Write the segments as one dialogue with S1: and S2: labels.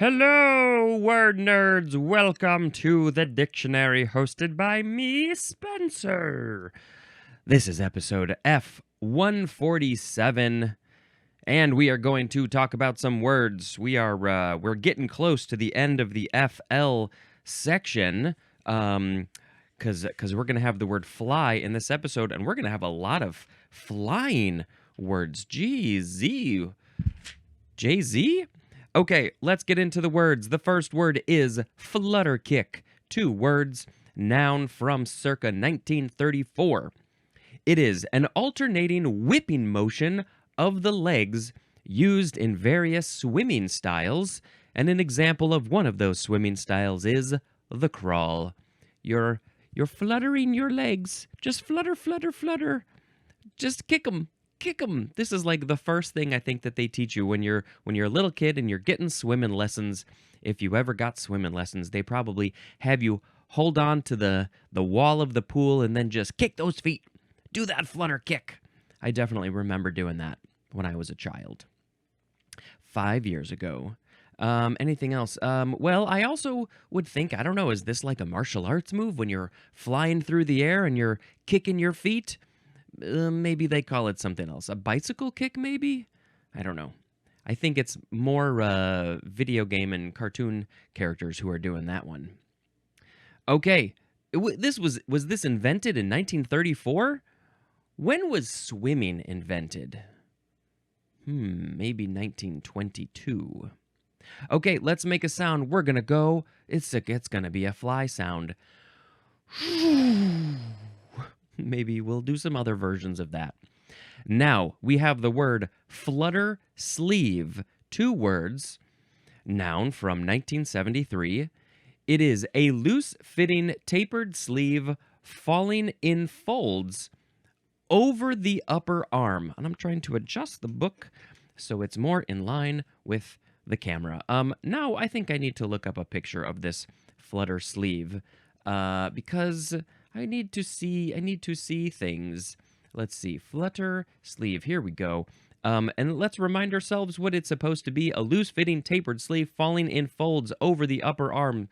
S1: Hello, word nerds. Welcome to the dictionary hosted by me, Spencer. This is episode F147, and we are going to talk about some words. We're getting close to the end of the FL section, because we're going to have the word fly in this episode, and we're going to have a lot of flying words. Jay-Z. Okay, let's get into the words. The first word is flutter kick. 2 words, noun from circa 1934. It is an alternating whipping motion of the legs used in various swimming styles, and an example of one of those swimming styles is the crawl. You're fluttering your legs. Just flutter, flutter, flutter. Just kick 'em. Kick 'em. This is like the first thing I think that they teach you when you're a little kid and you're getting swimming lessons. If you ever got swimming lessons, they probably have you hold on to the wall of the pool and then just kick those feet. Do that flutter kick. I definitely remember doing that when I was a child. 5 years ago. Anything else? Well, I also would think, I don't know, is this like a martial arts move when you're flying through the air and you're kicking your feet? Maybe they call it something else. A bicycle kick, maybe? I don't know. I think it's more video game and cartoon characters who are doing that one. Okay, was this invented in 1934? When was swimming invented? Maybe 1922. Okay, let's make a sound. We're gonna go. It's gonna be a fly sound. Maybe we'll do some other versions of that. Now, we have the word flutter sleeve. 2 words, noun from 1973. It is a loose-fitting tapered sleeve falling in folds over the upper arm. And I'm trying to adjust the book so it's more in line with the camera. Now I think I need to look up a picture of this flutter sleeve because I need to see things. Let's see. Flutter sleeve. Here we go. And let's remind ourselves what it's supposed to be. A loose-fitting tapered sleeve falling in folds over the upper arm.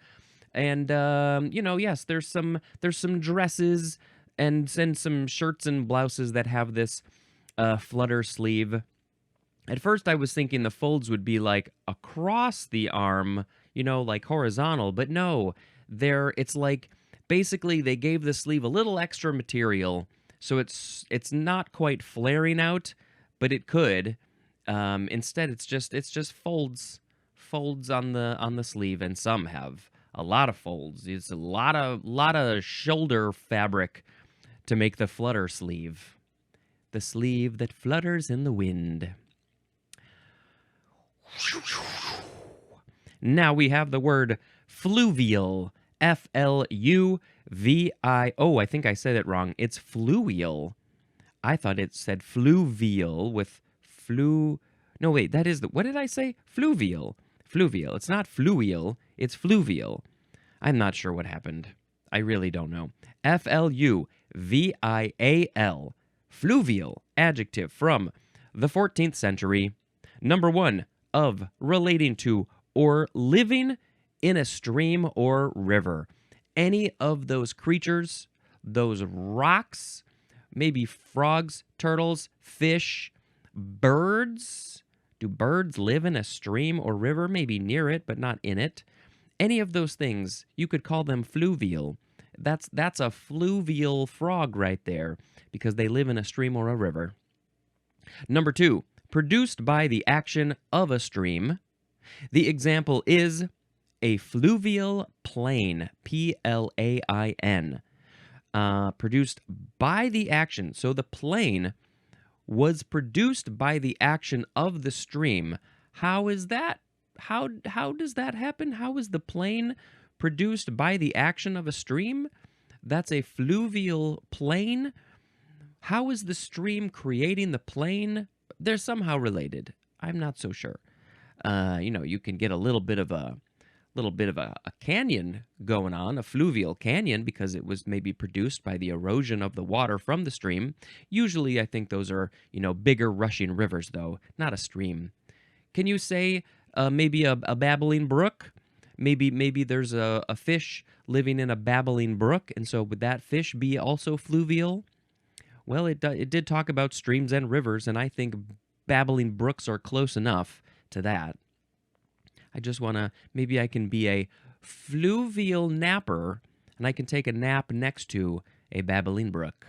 S1: And yes, there's some dresses and some shirts and blouses that have this flutter sleeve. At first I was thinking the folds would be like across the arm, like horizontal, but no. It's like basically they gave the sleeve a little extra material, so it's not quite flaring out, but it could. Instead, it's just folds on the sleeve, and some have a lot of folds. It's a lot of shoulder fabric to make the flutter sleeve, the sleeve that flutters in the wind. Now we have the word fluvial. F-L-U-V-I... Oh, I think I said it wrong. It's fluvial. I thought it said fluvial with flu... No, wait, that is the... What did I say? Fluvial. Fluvial. It's not fluvial. It's fluvial. I'm not sure what happened. I really don't know. F-L-U-V-I-A-L. Fluvial. Adjective from the 14th century. Number 1, of, relating to, or living in a stream or river. Any of those creatures, those rocks, maybe frogs, turtles, fish, birds. Do birds live in a stream or river? Maybe near it, but not in it. Any of those things, you could call them fluvial. That's a fluvial frog right there, because they live in a stream or a river. Number 2, produced by the action of a stream. The example is a fluvial plain, P-L-A-I-N, produced by the action. So the plain was produced by the action of the stream. How is that? How does that happen? How is the plain produced by the action of a stream? That's a fluvial plain. How is the stream creating the plain? They're somehow related. I'm not so sure. You can get a little bit of a canyon going on, a fluvial canyon, because it was maybe produced by the erosion of the water from the stream. Usually I think those are, bigger rushing rivers, though, not a stream. Can you say maybe a babbling brook. Maybe there's a fish living in a babbling brook, and so would that fish be also fluvial? Well, it did talk about streams and rivers, and I think babbling brooks are close enough to that. I just want to, maybe I can be a fluvial napper, and I can take a nap next to a babbling brook.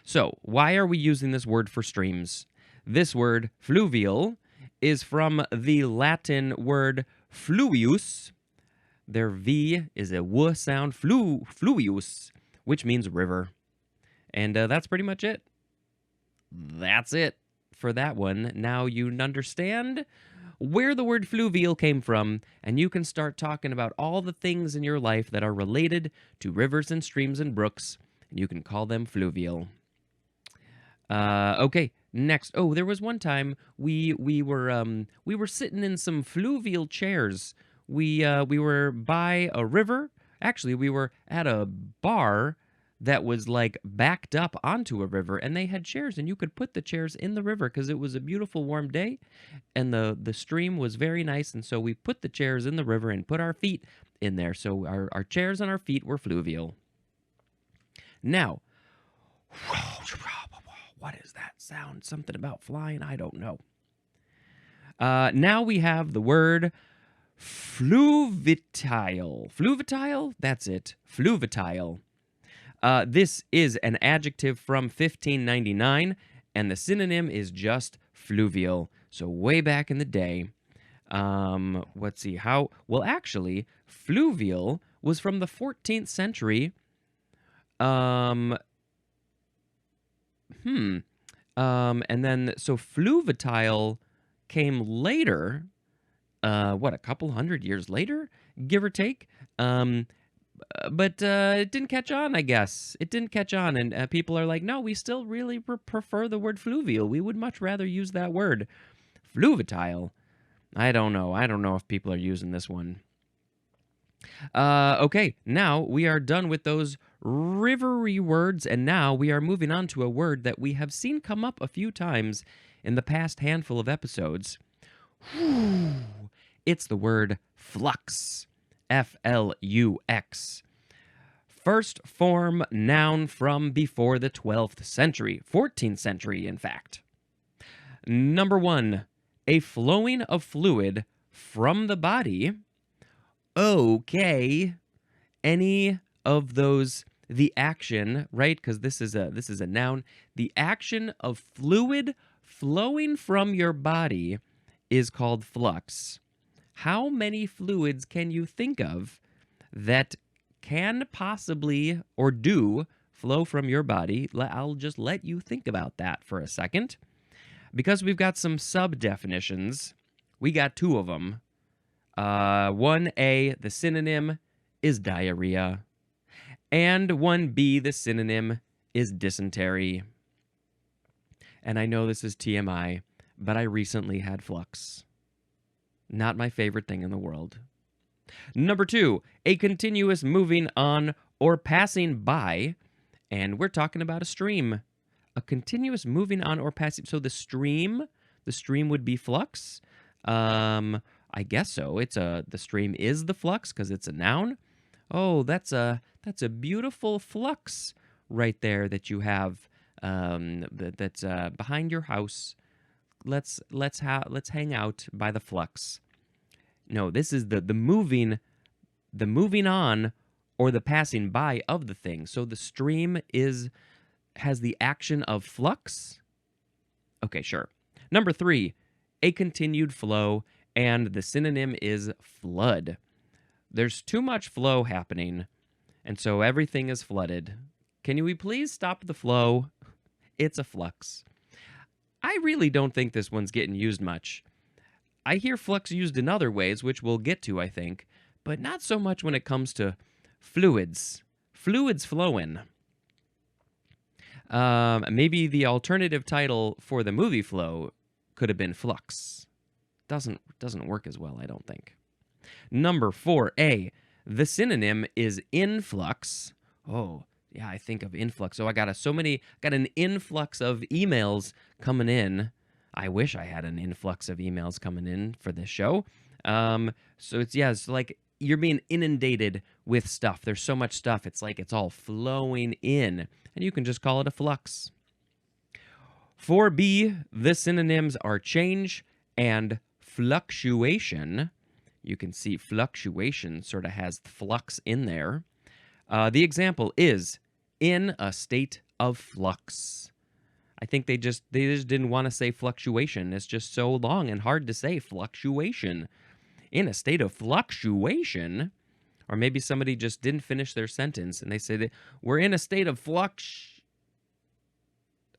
S1: So, why are we using this word for streams? This word, fluvial, is from the Latin word fluvius. Their V is a W sound, fluvius, which means river. And that's pretty much it. That's it for that one. Now you understand where the word fluvial came from, and you can start talking about all the things in your life that are related to rivers and streams and brooks, and you can call them fluvial. Okay, next. Oh, there was one time we were sitting in some fluvial chairs. We were by a river. Actually, we were at a bar that was like backed up onto a river, and they had chairs, and you could put the chairs in the river because it was a beautiful warm day, and the stream was very nice, and so we put the chairs in the river and put our feet in there. So our chairs and our feet were fluvial. Now, what is that sound? Something about flying? I don't know. Now we have the word fluviatile. Fluviatile? That's it. Fluviatile. This is an adjective from 1599, and the synonym is just fluvial. So way back in the day. Let's see how. Well, actually, fluvial was from the 14th century. And then so fluviatile came later. A couple hundred years later, give or take. But it didn't catch on, I guess. It didn't catch on, and people are like, no, we still really prefer the word fluvial. We would much rather use that word. Fluviatile. I don't know. I don't know if people are using this one. Okay, now we are done with those rivery words, and now we are moving on to a word that we have seen come up a few times in the past handful of episodes. It's the word flux. F-L-U-X. First form noun from before the 12th century, 14th century, in fact. Number 1, a flowing of fluid from the body. Okay. Any of those, the action, right? Because this is a noun. The action of fluid flowing from your body is called flux. How many fluids can you think of that can possibly or do flow from your body? I'll just let you think about that for a second. Because we've got some sub-definitions, we got 2 of them. 1A, the synonym is diarrhea. And 1B, the synonym is dysentery. And I know this is TMI, but I recently had flux. Not my favorite thing in the world. Number 2, a continuous moving on or passing by. And we're talking about a stream. A continuous moving on or passing. So the stream would be flux. I guess so. The stream is the flux because it's a noun. Oh, that's a beautiful flux right there that you have. That's behind your house. Let's hang out by the flux. No, this is the moving on or the passing by of the thing. So the stream has the action of flux. Okay, sure. Number 3, a continued flow, and the synonym is flood. There's too much flow happening, and so everything is flooded. Can we please stop the flow? It's a flux. I really don't think this one's getting used much. I hear flux used in other ways, which we'll get to, I think, but not so much when it comes to fluids. Fluids flowing. Maybe the alternative title for the movie Flow could have been Flux. Doesn't work as well, I don't think. Number 4A, the synonym is influx. Oh, yeah, I think of influx. So I got an influx of emails coming in. I wish I had an influx of emails coming in for this show. So it's like you're being inundated with stuff. There's so much stuff. It's like it's all flowing in, and you can just call it a flux. For B, the synonyms are change and fluctuation. You can see fluctuation sort of has flux in there. The example is in a state of flux. I think they just didn't want to say fluctuation. It's just so long and hard to say fluctuation. In a state of fluctuation, or maybe somebody just didn't finish their sentence and they said, we're in a state of flux.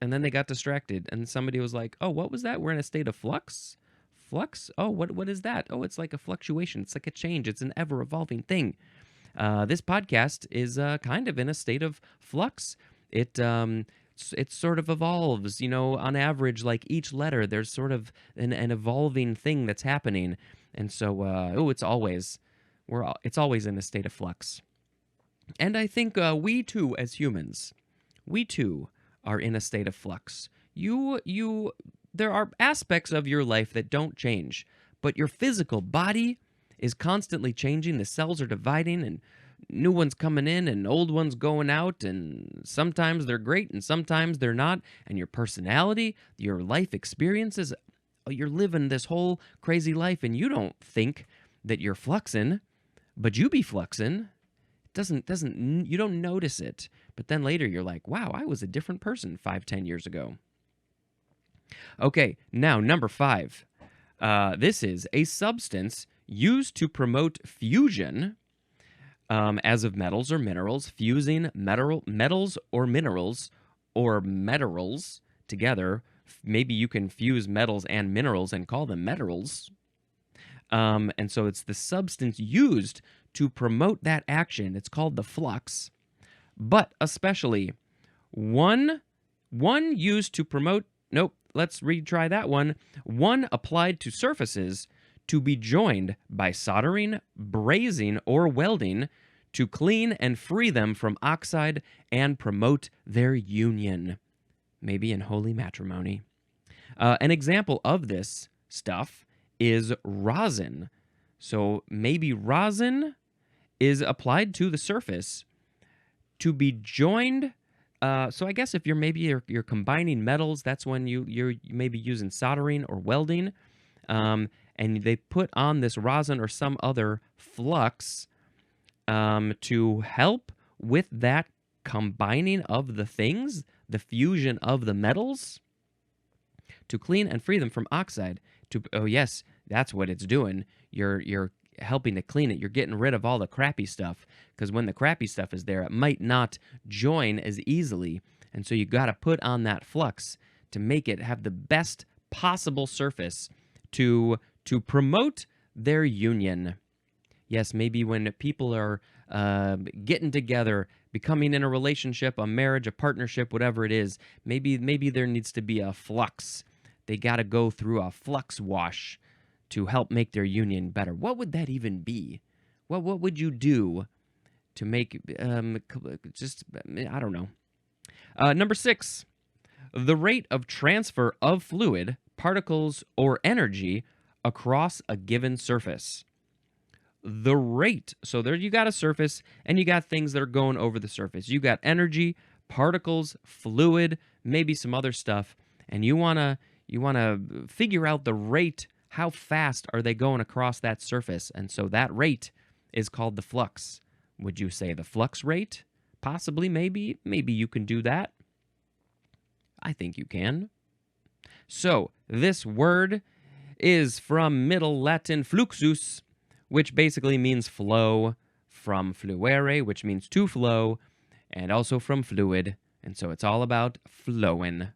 S1: And then they got distracted and somebody was like, oh, what was that? We're in a state of flux? Flux? Oh, what is that? Oh, it's like a fluctuation. It's like a change. It's an ever-evolving thing. This podcast is kind of in a state of flux. It sort of evolves, on average, like each letter, there's sort of an evolving thing that's happening. And so, it's always in a state of flux. And I think we too, as humans, are in a state of flux. There are aspects of your life that don't change, but your physical body is constantly changing. The cells are dividing and new ones coming in and old ones going out, and sometimes they're great and sometimes they're not. And your personality, your life experiences, you're living this whole crazy life and you don't think that you're fluxing, but you be fluxing. You don't notice it. But then later you're like, wow, I was a different person 5-10 years ago. Okay, now number 5. This is a substance used to promote fusion, as of metals or minerals, fusing metals or minerals together. Maybe you can fuse metals and minerals and call them minerals. And so it's the substance used to promote that action. It's called the flux. But especially one used to promote, nope, let's retry that one. One applied to surfaces to be joined by soldering, brazing, or welding to clean and free them from oxide and promote their union. Maybe in holy matrimony. An example of this stuff is rosin. So maybe rosin is applied to the surface to be joined. So I guess if you're combining metals, that's when you're maybe using soldering or welding. And they put on this rosin or some other flux to help with that combining of the things, the fusion of the metals, to clean and free them from oxide. Oh yes, that's what it's doing. You're helping to clean it. You're getting rid of all the crappy stuff, because when the crappy stuff is there, it might not join as easily. And so you got to put on that flux to make it have the best possible surface to promote their union. Yes, maybe when people are getting together, becoming in a relationship, a marriage, a partnership, whatever it is, maybe there needs to be a flux. They got to go through a flux wash to help make their union better. What would that even be? What would you do to make I don't know. Number 6, the rate of transfer of fluid, particles, or energy across a given surface. The rate. So there you got a surface and you got things that are going over the surface. You got energy, particles, fluid, maybe some other stuff, and you want to figure out the rate. How fast are they going across that surface? And so that rate is called the flux. Would you say the flux rate? Possibly, maybe you can do that. I think you can. So this word is from Middle Latin fluxus, which basically means flow, from fluere, which means to flow, and also from fluid. And so it's all about flowing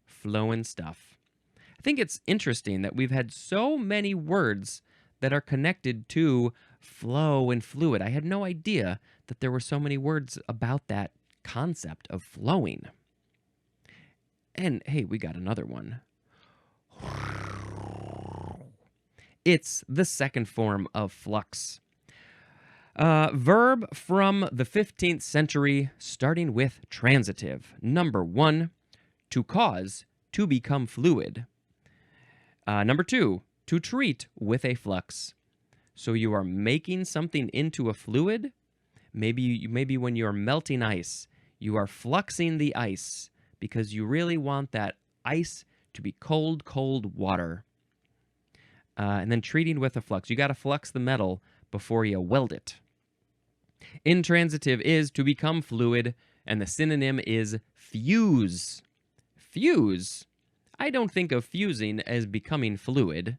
S1: stuff. I think it's interesting that we've had so many words that are connected to flow and fluid. I had no idea that there were so many words about that concept of flowing. And hey, we got another one. It's the second form of flux. Verb from the 15th century, starting with transitive. Number 1, to cause, to become fluid. Number 2, to treat with a flux. So you are making something into a fluid. Maybe when you're melting ice, you are fluxing the ice because you really want that ice to be cold, cold water. And then treating with a flux. You got to flux the metal before you weld it. Intransitive is to become fluid, and the synonym is fuse. Fuse. I don't think of fusing as becoming fluid.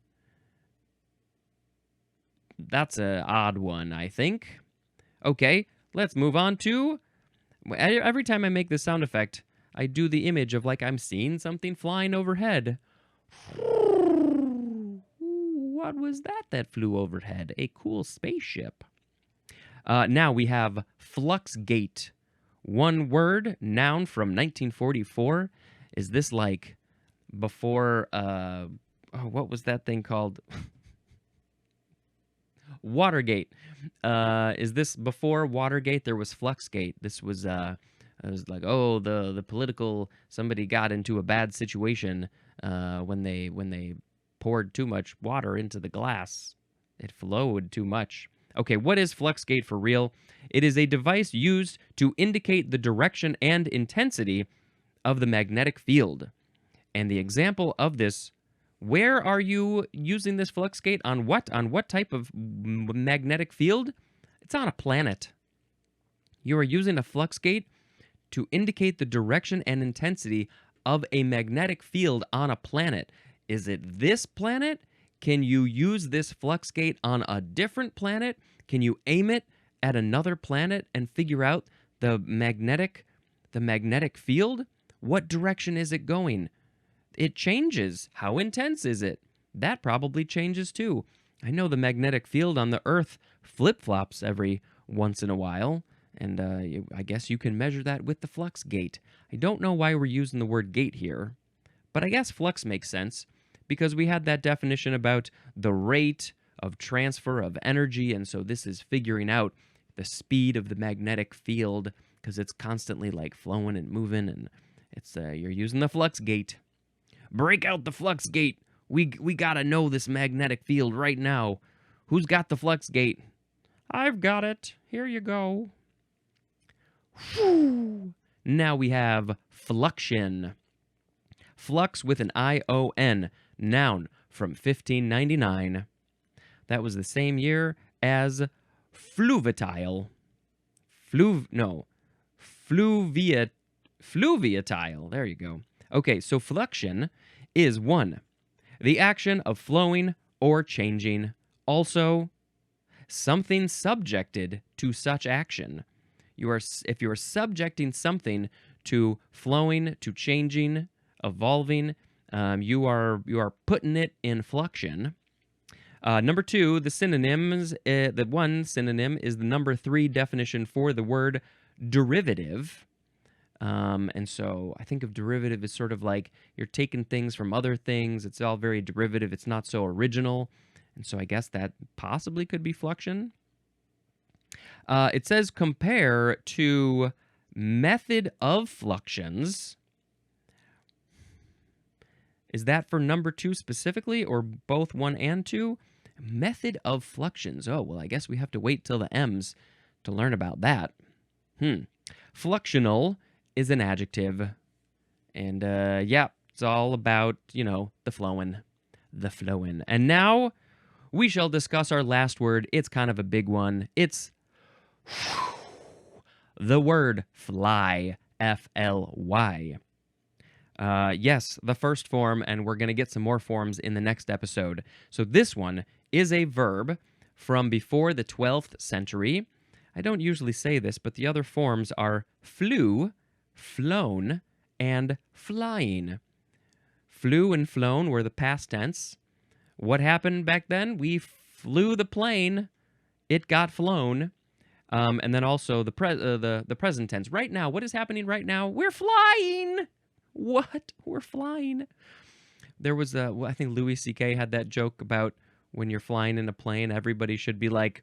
S1: That's an odd one, I think. Okay, let's move on to... Every time I make this sound effect, I do the image of like I'm seeing something flying overhead. What was that flew overhead? A cool spaceship. Now we have fluxgate. One word, noun from 1944. Is this like before, what was that thing called? Watergate. Is this before Watergate? There was Fluxgate. This was, it was like, oh, the political, somebody got into a bad situation when they poured too much water into the glass. It flowed too much. Okay, what is Fluxgate for real? It is a device used to indicate the direction and intensity of the magnetic field. And the example of this, where are you using this Fluxgate? On what? On what type of magnetic field? It's on a planet. You are using a Fluxgate to indicate the direction and intensity of a magnetic field on a planet. Is it this planet? Can you use this Fluxgate on a different planet? Can you aim it at another planet and figure out the magnetic field? What direction is it going? It changes. How intense is it? That probably changes too. I know the magnetic field on the Earth flip-flops every once in a while, and I guess you can measure that with the Fluxgate. I don't know why we're using the word gate here, but I guess flux makes sense because we had that definition about the rate of transfer of energy, and so this is figuring out the speed of the magnetic field because it's constantly like flowing and moving, and it's you're using the Fluxgate. Break out the Fluxgate. We gotta know this magnetic field right now. Who's got the Fluxgate? I've got it. Here you go. Whew. Now we have fluxion. Flux with an I-O-N. Noun from 1599. That was the same year as fluviatile. Fluviatile. There you go. Okay, so fluxion is 1, the action of flowing or changing. Also, something subjected to such action. If you are subjecting something to flowing, to changing, evolving, you are putting it in fluxion. Number 2, the synonyms. The one synonym is the number 3 definition for the word derivative. And so I think of derivative as sort of like you're taking things from other things. It's all very derivative. It's not so original. And so I guess that possibly could be fluxion. It says compare to method of fluxions. Is that for number 2 specifically, or both 1 and 2? Method of fluxions. Oh, well, I guess we have to wait till the M's to learn about that. Fluxional is an adjective. And, yeah, it's all about, the flowing. The flowing. And now we shall discuss our last word. It's kind of a big one. It's the word fly. F-L-Y. Yes, the first form, and we're going to get some more forms in the next episode. So this one is a verb from before the 12th century. I don't usually say this, but the other forms are flew, flown, and flying. Flew and flown were the past tense. What happened back then? We flew the plane. It got flown. And then also the present tense. Right now, what is happening right now? We're flying. What? We're flying. There was I think Louis C.K. had that joke about when you're flying in a plane, everybody should be like,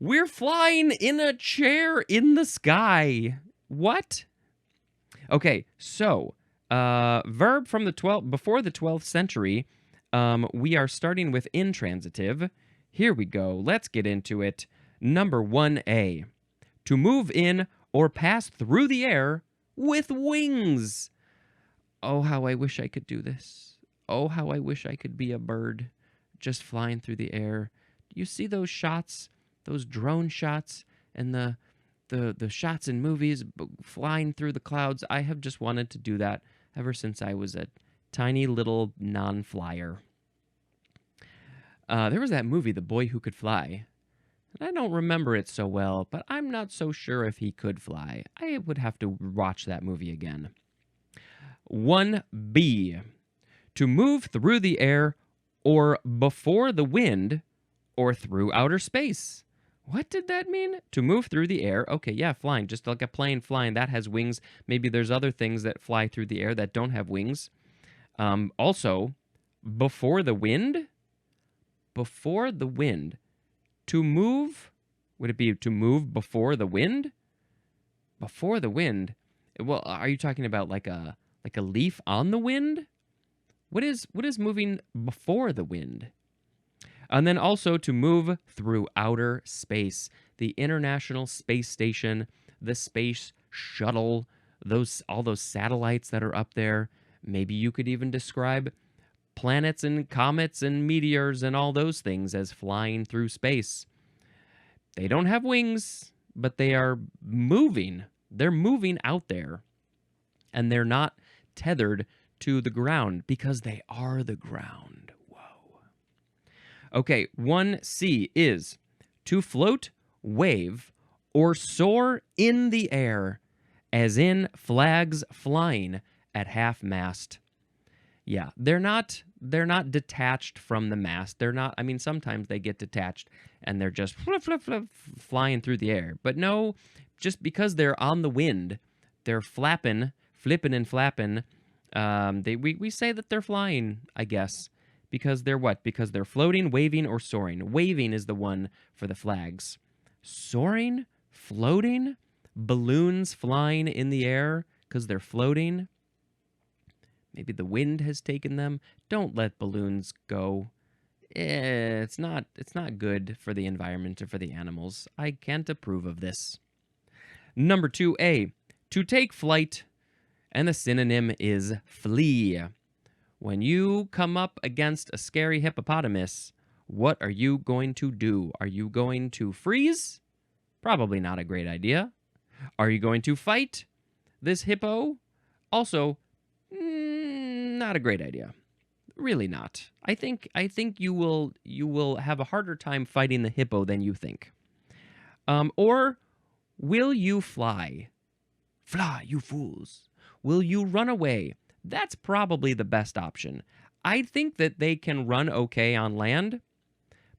S1: we're flying in a chair in the sky. What? Okay, so verb from before the 12th century. We are starting with intransitive. Here we go. Let's get into it. Number 1A. To move in or pass through the air with wings. Oh, how I wish I could do this. Oh, how I wish I could be a bird just flying through the air. You see those shots, those drone shots, and the shots in movies flying through the clouds? I have just wanted to do that ever since I was a tiny little non-flyer. There was that movie, The Boy Who Could Fly. I don't remember it so well, but I'm not so sure if he could fly. I would have to watch that movie again. 1B. To move through the air or before the wind or through outer space. What did that mean? To move through the air. Okay, yeah, flying. Just like a plane flying. That has wings. Maybe there's other things that fly through the air that don't have wings. Also, before the wind? Before the wind. To move, would it be to move before the wind? Before the wind? Well, are you talking about like a leaf on the wind? What is moving before the wind? And then also to move through outer space. The International Space Station, the space shuttle, all those satellites that are up there. Maybe you could even describe planets and comets and meteors and all those things as flying through space. They don't have wings, but they are moving. They're moving out there. And they're not tethered to the ground because they are the ground. Whoa. Okay, 1C is to float, wave, or soar in the air, as in flags flying at half-mast. Yeah, they're not detached from the mast. They're not, I mean, sometimes they get detached and they're just flying through the air. But no, just because they're on the wind, they're flipping and flapping. We say that they're flying, I guess, because they're what? Because they're floating, waving, or soaring. Waving is the one for the flags. Soaring, floating, balloons flying in the air because they're floating. Maybe the wind has taken them. Don't let balloons go. It's not good for the environment or for the animals. I can't approve of this. Number 2A, to take flight, and the synonym is flee. When you come up against a scary hippopotamus, what are you going to do? Are you going to freeze? Probably not a great idea. Are you going to fight this hippo? Also, not a great idea. Really not. I think you will have a harder time fighting the hippo than you think. Or will you fly? Fly, you fools. Will you run away? That's probably the best option. I think that they can run okay on land,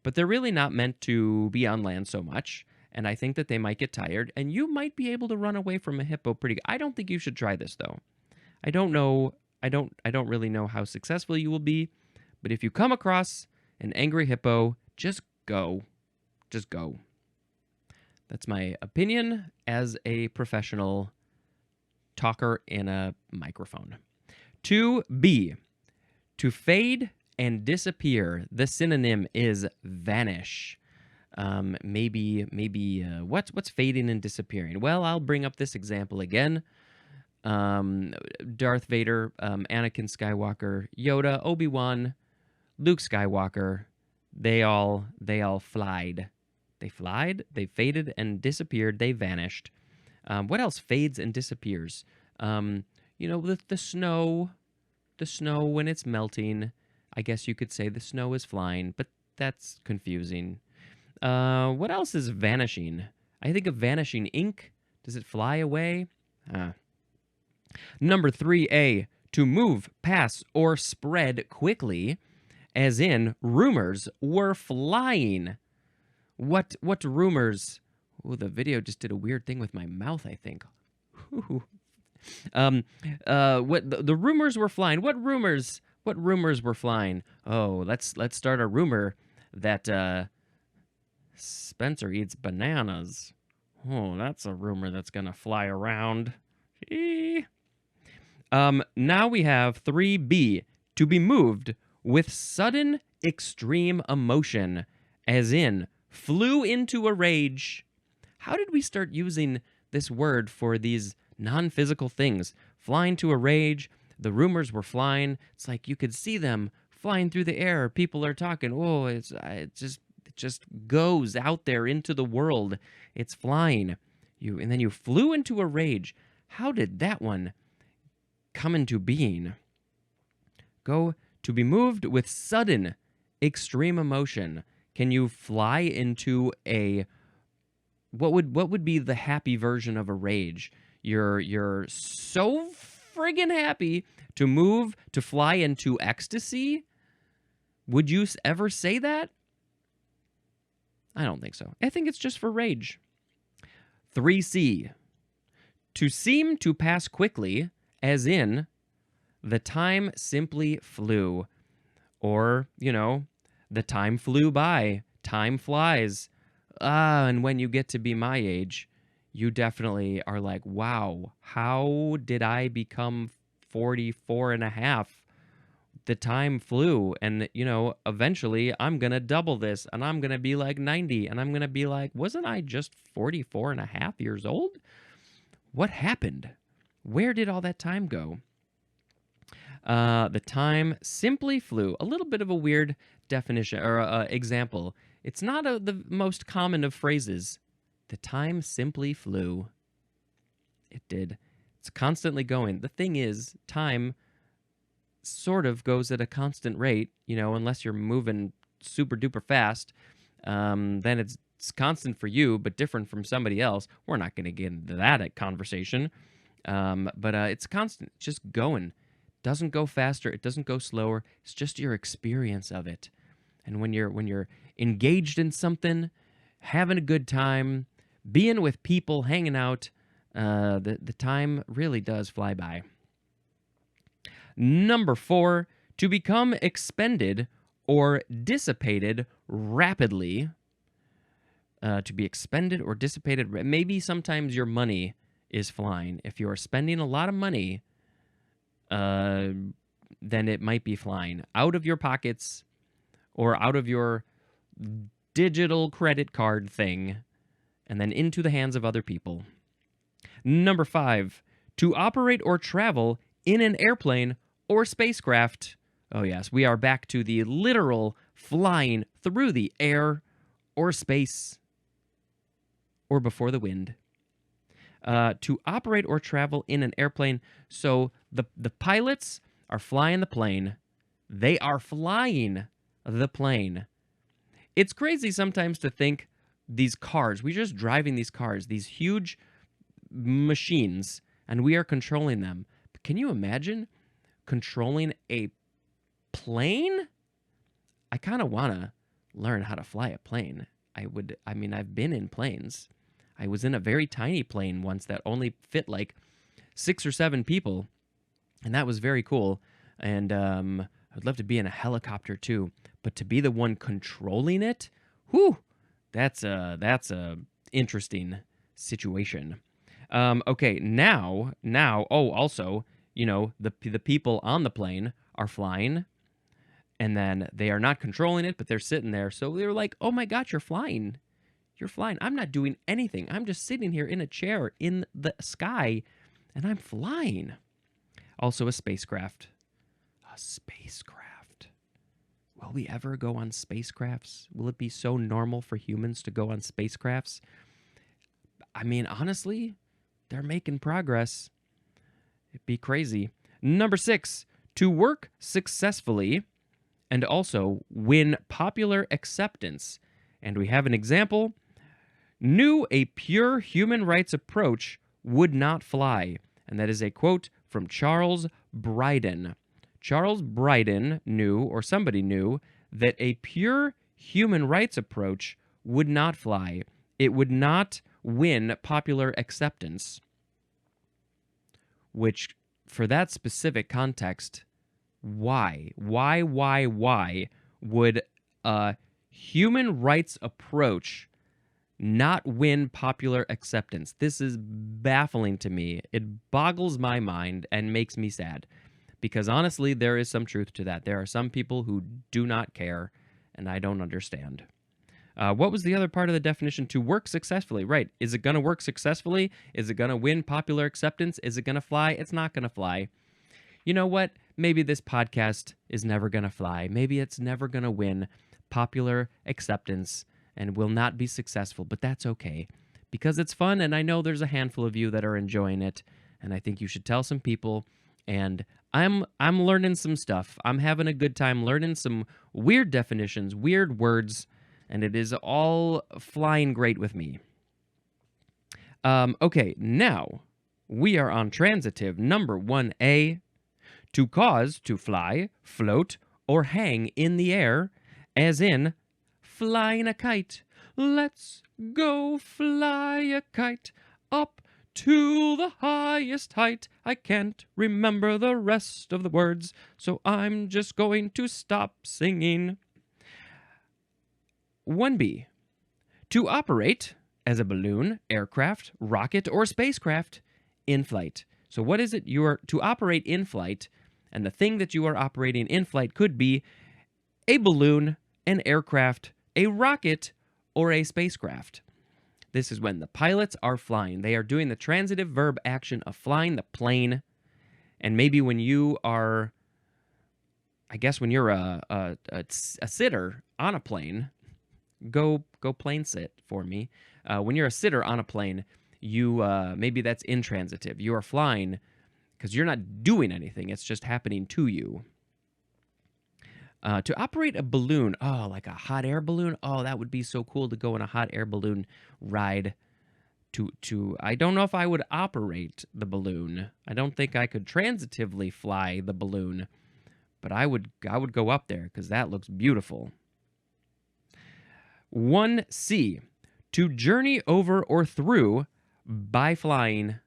S1: but they're really not meant to be on land so much. And I think that they might get tired, and you might be able to run away from a hippo pretty good. I don't think you should try this, though. I don't know. I don't really know how successful you will be, but if you come across an angry hippo, just go. Just go. That's my opinion as a professional talker in a microphone. 2B, to fade and disappear. The synonym is vanish. What's fading and disappearing? Well, I'll bring up this example again. Darth Vader, Anakin Skywalker, Yoda, Obi-Wan, Luke Skywalker, they all flied. They flied, they faded and disappeared, they vanished. What else fades and disappears? The snow when it's melting, I guess you could say the snow is flying, but that's confusing. What else is vanishing? I think of vanishing ink. Does it fly away? Number 3A, to move, pass, or spread quickly, as in rumors were flying. What rumors? Oh, the video just did a weird thing with my mouth, I think. The rumors were flying. What rumors were flying? Oh, let's start a rumor that Spencer eats bananas. Oh, that's a rumor that's gonna fly around. Now we have 3B, to be moved with sudden extreme emotion, as in flew into a rage. How did we start using this word for these non-physical things? Flying to a rage, the rumors were flying. It's like you could see them flying through the air. People are talking, oh, it just goes out there into the world. It's flying. And then you flew into a rage. How did that one come into being? Go to be moved with sudden extreme emotion. Can you fly into a what would be the happy version of a rage? You're so friggin' happy to fly into ecstasy? Would you ever say that? I don't think so. I think it's just for rage. 3C. To seem to pass quickly, as in, the time simply flew. Or, the time flew by. Time flies. And when you get to be my age, you definitely are like, wow, how did I become 44 and a half? The time flew, and, eventually I'm going to double this, and I'm going to be like 90, and I'm going to be like, wasn't I just 44 and a half years old? What happened? Where did all that time go? The time simply flew. A little bit of a weird definition or example. It's not the most common of phrases. The time simply flew. It did. It's constantly going. The thing is, time sort of goes at a constant rate, unless you're moving super duper fast. Then it's constant for you, but different from somebody else. We're not going to get into that conversation. But it's constant. It's just going. Doesn't go faster. It doesn't go slower. It's just your experience of it. And when you're engaged in something, having a good time, being with people, hanging out, the time really does fly by. Number 4, to become expended or dissipated rapidly. To be expended or dissipated. Maybe sometimes your money is flying. If you're spending a lot of money, then it might be flying out of your pockets or out of your digital credit card thing and then into the hands of other people. Number 5, to operate or travel in an airplane or spacecraft. Oh yes, we are back to the literal flying through the air or space or before the wind. To operate or travel in an airplane. So the pilots are flying the plane. They are flying the plane. It's crazy sometimes to think these cars, we're just driving these cars, these huge machines, and we are controlling them. But can you imagine controlling a plane? I kind of want to learn how to fly a plane. I've been in planes. I was in a very tiny plane once that only fit like 6 or 7 people, and that was very cool. And I'd love to be in a helicopter too, but to be the one controlling it, whew, that's a interesting situation. Okay, now, oh, also, the people on the plane are flying, and then they are not controlling it, but they're sitting there. So they're like, oh my gosh, you're flying. You're flying. I'm not doing anything. I'm just sitting here in a chair in the sky, and I'm flying. Also a spacecraft. A spacecraft. Will we ever go on spacecrafts? Will it be so normal for humans to go on spacecrafts? I mean, honestly, they're making progress. It'd be crazy. Number 6, to work successfully and also win popular acceptance. And we have an example. Knew a pure human rights approach would not fly. And that is a quote from Charles Brydon. Charles Brydon knew, or somebody knew, that a pure human rights approach would not fly. It would not win popular acceptance. Which, for that specific context, why would a human rights approach not win popular acceptance? This is baffling to me. It boggles my mind and makes me sad Because honestly, there is some truth to that. There are some people who do not care, and I don't understand. What was the other part of the definition? To work successfully. Right. Is it going to work successfully? Is it going to win popular acceptance? Is it going to fly? It's not going to fly. You know what? Maybe this podcast is never going to fly. Maybe it's never going to win popular acceptance and will not be successful, but that's okay because it's fun, and I know there's a handful of you that are enjoying it, and I think you should tell some people. And I'm learning some stuff. I'm having a good time learning some weird definitions, weird words, and it is all flying great with me. Okay, now we are on transitive number 1A. To cause to fly, float, or hang in the air, as in flying a kite. Let's go fly a kite up to the highest height. I can't remember the rest of the words, so I'm just going to stop singing. 1B. To operate as a balloon, aircraft, rocket, or spacecraft in flight. So what is it? You are to operate in flight, and the thing that you are operating in flight could be a balloon, an aircraft, a rocket, or a spacecraft. This is when the pilots are flying. They are doing the transitive verb action of flying the plane. And maybe when you are, I guess when you're a sitter on a plane, go plane sit for me. When you're a sitter on a plane, you maybe that's intransitive. You are flying because you're not doing anything. It's just happening to you. To operate a balloon, oh, like a hot air balloon. Oh, that would be so cool to go on a hot air balloon ride. I don't know if I would operate the balloon. I don't think I could transitively fly the balloon, but I would go up there because that looks beautiful. 1C, to journey over or through by flying.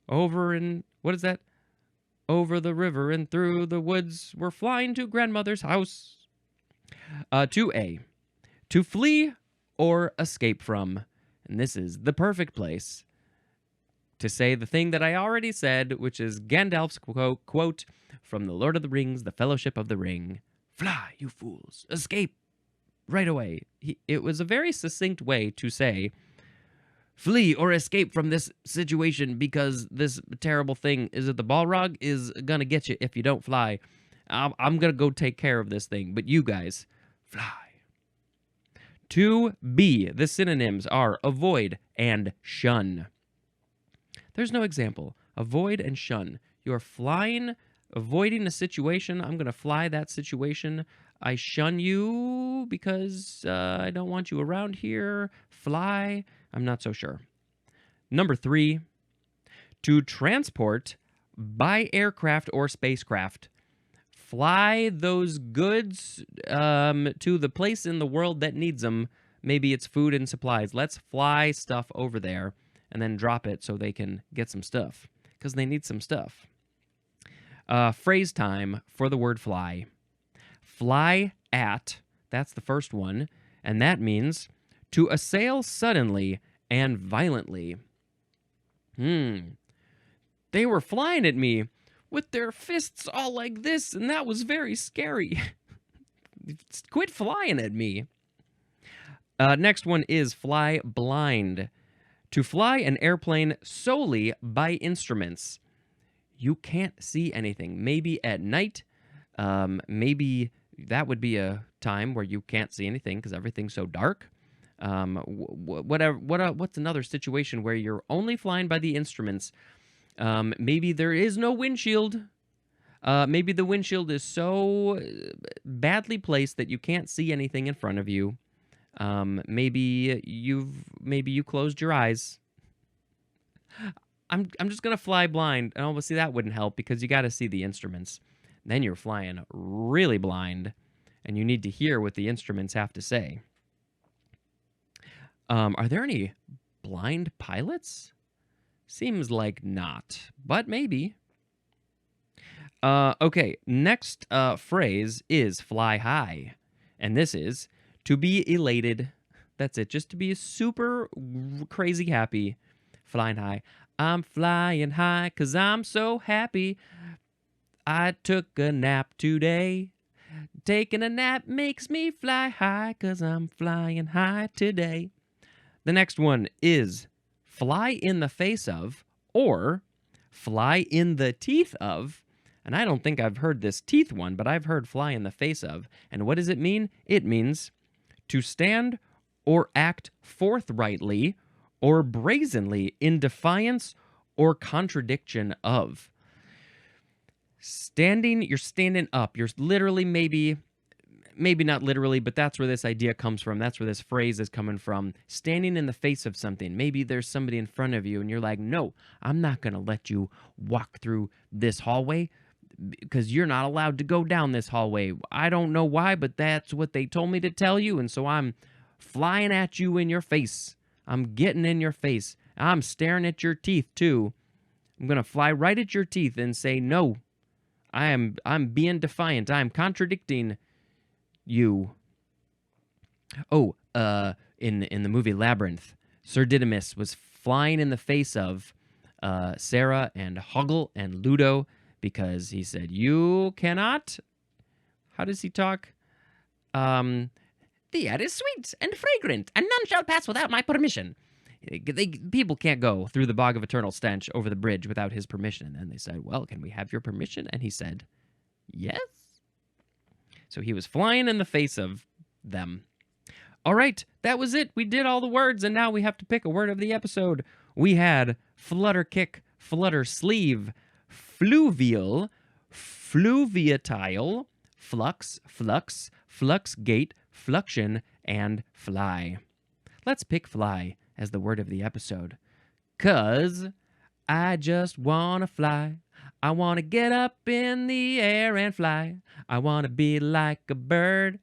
S1: Over and, what is that? Over the river and through the woods, we're flying to grandmother's house. 2A, to flee or escape from. And this is the perfect place to say the thing that I already said, which is Gandalf's quote from The Lord of the Rings, The Fellowship of the Ring. Fly, you fools. Escape right away. It was a very succinct way to say, flee or escape from this situation because this terrible thing is at the Balrog is going to get you if you don't fly. I'm going to go take care of this thing, but you guys, fly. 2B, the synonyms are avoid and shun. There's no example. Avoid and shun. You're flying, avoiding a situation. I'm going to fly that situation. I shun you because I don't want you around here. Fly. I'm not so sure. Number 3, to transport by aircraft or spacecraft. Fly those goods to the place in the world that needs them. Maybe it's food and supplies. Let's fly stuff over there and then drop it so they can get some stuff because they need some stuff. Phrase time for the word fly. Fly at, that's the first one, and that means to assail suddenly and violently. They were flying at me with their fists all like this, and that was very scary. Quit flying at me. Next one is fly blind. To fly an airplane solely by instruments. You can't see anything. Maybe at night, maybe that would be a time where you can't see anything because everything's so dark. What's another situation where you're only flying by the instruments? Maybe there is no windshield. Maybe the windshield is so badly placed that you can't see anything in front of you. Maybe you closed your eyes. I'm just gonna fly blind. And obviously that wouldn't help because you got to see the instruments. Then you're flying really blind, and you need to hear what the instruments have to say. Are there any blind pilots? Seems like not, but maybe. Okay, next phrase is fly high. And this is to be elated. That's it, just to be super crazy happy, flying high. I'm flying high 'cause I'm so happy. I took a nap today. Taking a nap makes me fly high 'cause I'm flying high today. The next one is fly in the face of or fly in the teeth of. And I don't think I've heard this teeth one, but I've heard fly in the face of. And what does it mean? It means to stand or act forthrightly or brazenly in defiance or contradiction of. You're standing up. You're literally maybe not literally, but that's where this idea comes from. That's where this phrase is coming from. Standing in the face of something. Maybe there's somebody in front of you and you're like, no, I'm not going to let you walk through this hallway because you're not allowed to go down this hallway. I don't know why, but that's what they told me to tell you. And so I'm flying at you in your face. I'm getting in your face. I'm staring at your teeth too. I'm going to fly right at your teeth and say, no, I'm being defiant. I'm contradicting you. Oh, in the movie Labyrinth, Sir Didymus was flying in the face of Sarah and Hoggle and Ludo because he said, you cannot. How does he talk? The air is sweet and fragrant, and none shall pass without my permission. People can't go through the bog of eternal stench over the bridge without his permission. And they said, well, can we have your permission? And he said, yes. So he was flying in the face of them. All right, that was it. We did all the words, and now we have to pick a word of the episode. We had flutter kick, flutter sleeve, fluvial, fluviatile, flux, flux, flux gate, fluxion, and fly. Let's pick fly as the word of the episode. 'Cause I just wanna fly. I wanna get up in the air and fly. I wanna be like a bird.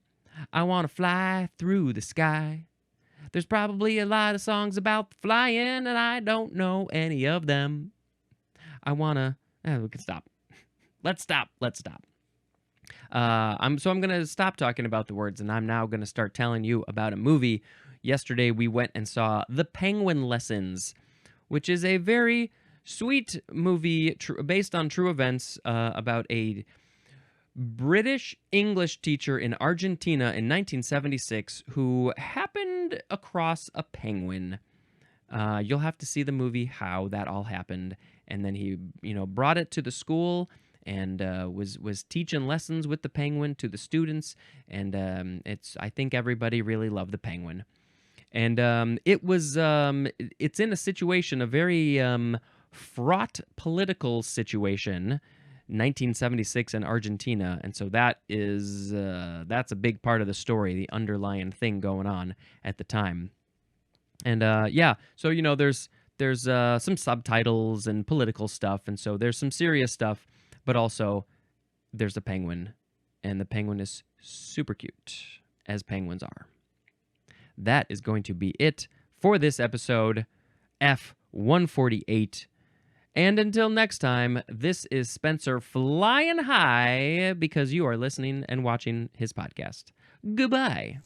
S1: I wanna fly through the sky. There's probably a lot of songs about flying, and I don't know any of them. I wanna... we can stop. Let's stop. I'm going to stop talking about the words, and I'm now going to start telling you about a movie. Yesterday, we went and saw The Penguin Lessons, which is a very sweet movie based on true events about a British English teacher in Argentina in 1976 who happened across a penguin. You'll have to see the movie how that all happened. And then he, brought it to the school and was teaching lessons with the penguin to the students. And I think everybody really loved the penguin. And it's in a situation, a very fraught political situation, 1976 in Argentina. And so that's a big part of the story, the underlying thing going on at the time. And so there's some subtitles and political stuff, and so there's some serious stuff, but also there's a penguin, and the penguin is super cute, as penguins are. That is going to be it for this episode, F148. And until next time, this is Spencer flying high because you are listening and watching his podcast. Goodbye.